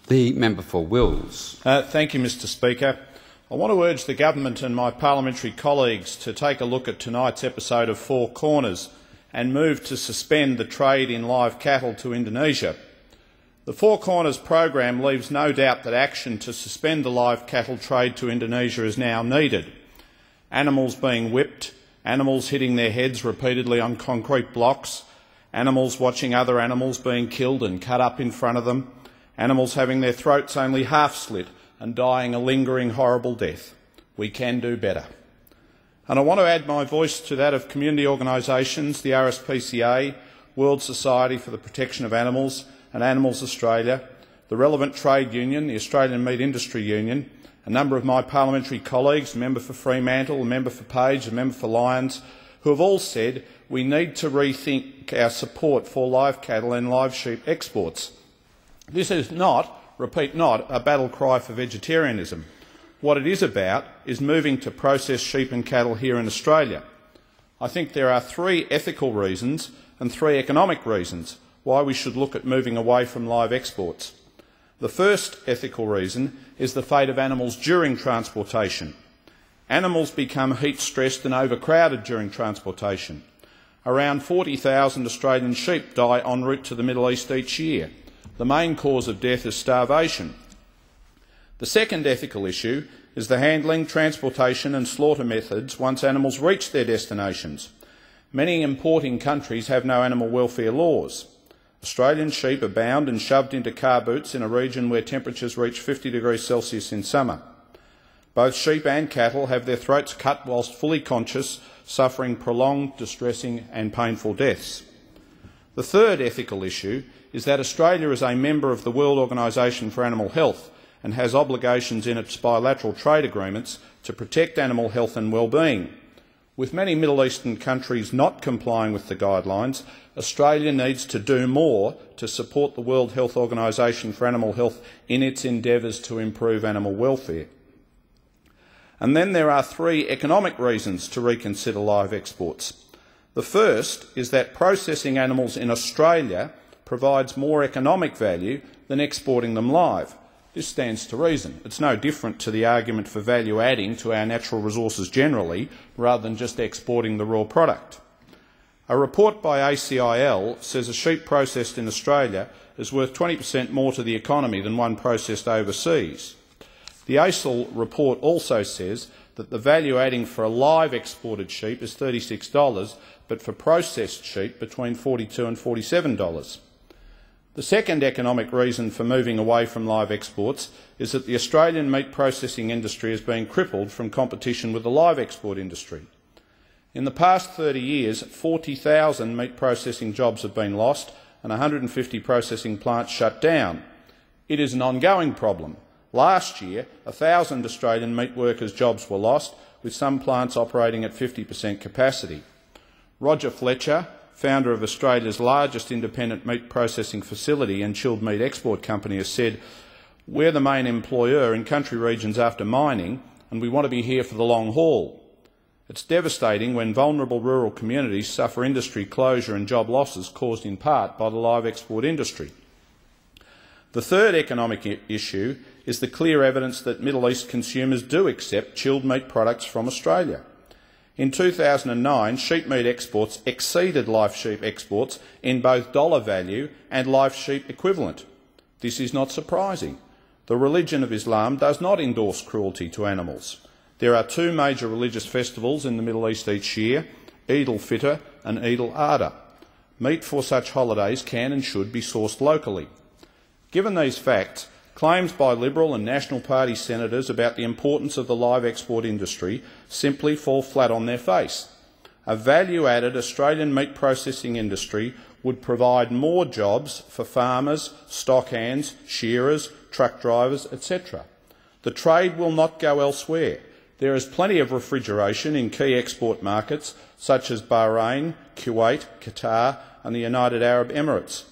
The member for Wills. Thank you, Mr Speaker. I want to urge the government and my parliamentary colleagues to take a look at tonight's episode of Four Corners and move to suspend the trade in live cattle to Indonesia. The Four Corners program leaves no doubt that action to suspend the live cattle trade to Indonesia is now needed. Animals being whipped, animals hitting their heads repeatedly on concrete blocks, animals watching other animals being killed and cut up in front of them, animals having their throats only half slit and dying a lingering horrible death. We can do better. And I want to add my voice to that of community organisations, the RSPCA, World Society for the Protection of Animals and Animals Australia, the relevant trade union, the Australian Meat Industry Union, a number of my parliamentary colleagues, a member for Fremantle, a member for Page, a member for Lyons, who have all said we need to rethink our support for live cattle and live sheep exports. This is not, repeat not, a battle cry for vegetarianism. What it is about is moving to process sheep and cattle here in Australia. I think there are 3 ethical reasons and 3 economic reasons why we should look at moving away from live exports. The first ethical reason is the fate of animals during transportation. Animals become heat-stressed and overcrowded during transportation. Around 40,000 Australian sheep die en route to the Middle East each year. The main cause of death is starvation. The second ethical issue is the handling, transportation and slaughter methods once animals reach their destinations. Many importing countries have no animal welfare laws. Australian sheep are bound and shoved into car boots in a region where temperatures reach 50 degrees Celsius in summer. Both sheep and cattle have their throats cut whilst fully conscious, suffering prolonged, distressing and painful deaths. The third ethical issue is that Australia is a member of the World Organisation for Animal Health and has obligations in its bilateral trade agreements to protect animal health and well-being. With many Middle Eastern countries not complying with the guidelines, Australia needs to do more to support the World Health Organisation for Animal Health in its endeavours to improve animal welfare. And then there are 3 economic reasons to reconsider live exports. The first is that processing animals in Australia provides more economic value than exporting them live. This stands to reason. It's no different to the argument for value adding to our natural resources generally, rather than just exporting the raw product. A report by ACIL says a sheep processed in Australia is worth 20% more to the economy than one processed overseas. The ACIL report also says that the value adding for a live exported sheep is $36, but for processed sheep between $42 and $47. The second economic reason for moving away from live exports is that the Australian meat processing industry is being crippled from competition with the live export industry. In the past 30 years, 40,000 meat processing jobs have been lost and 150 processing plants shut down. It is an ongoing problem. Last year, 1,000 Australian meat workers' jobs were lost, with some plants operating at 50% capacity. Roger Fletcher, founder of Australia's largest independent meat processing facility and chilled meat export company, has said, "We're the main employer in country regions after mining, and we want to be here for the long haul." It's devastating when vulnerable rural communities suffer industry closure and job losses caused in part by the live export industry. The third economic issue is the clear evidence that Middle East consumers do accept chilled meat products from Australia. In 2009, sheep meat exports exceeded live sheep exports in both dollar value and live sheep equivalent. This is not surprising. The religion of Islam does not endorse cruelty to animals. There are 2 major religious festivals in the Middle East each year, Eid al-Fitr and Eid al-Adha. Meat for such holidays can and should be sourced locally. Given these facts, claims by Liberal and National Party senators about the importance of the live export industry simply fall flat on their face. A value-added Australian meat processing industry would provide more jobs for farmers, stock hands, shearers, truck drivers, etc. The trade will not go elsewhere. There is plenty of refrigeration in key export markets such as Bahrain, Kuwait, Qatar and the United Arab Emirates.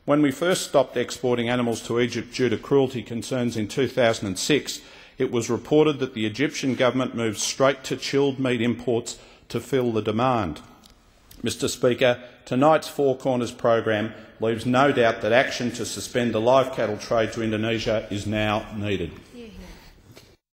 When we first stopped exporting animals to Egypt due to cruelty concerns in 2006, it was reported that the Egyptian government moved straight to chilled meat imports to fill the demand. Mr Speaker, tonight's Four Corners program leaves no doubt that action to suspend the live cattle trade to Indonesia is now needed.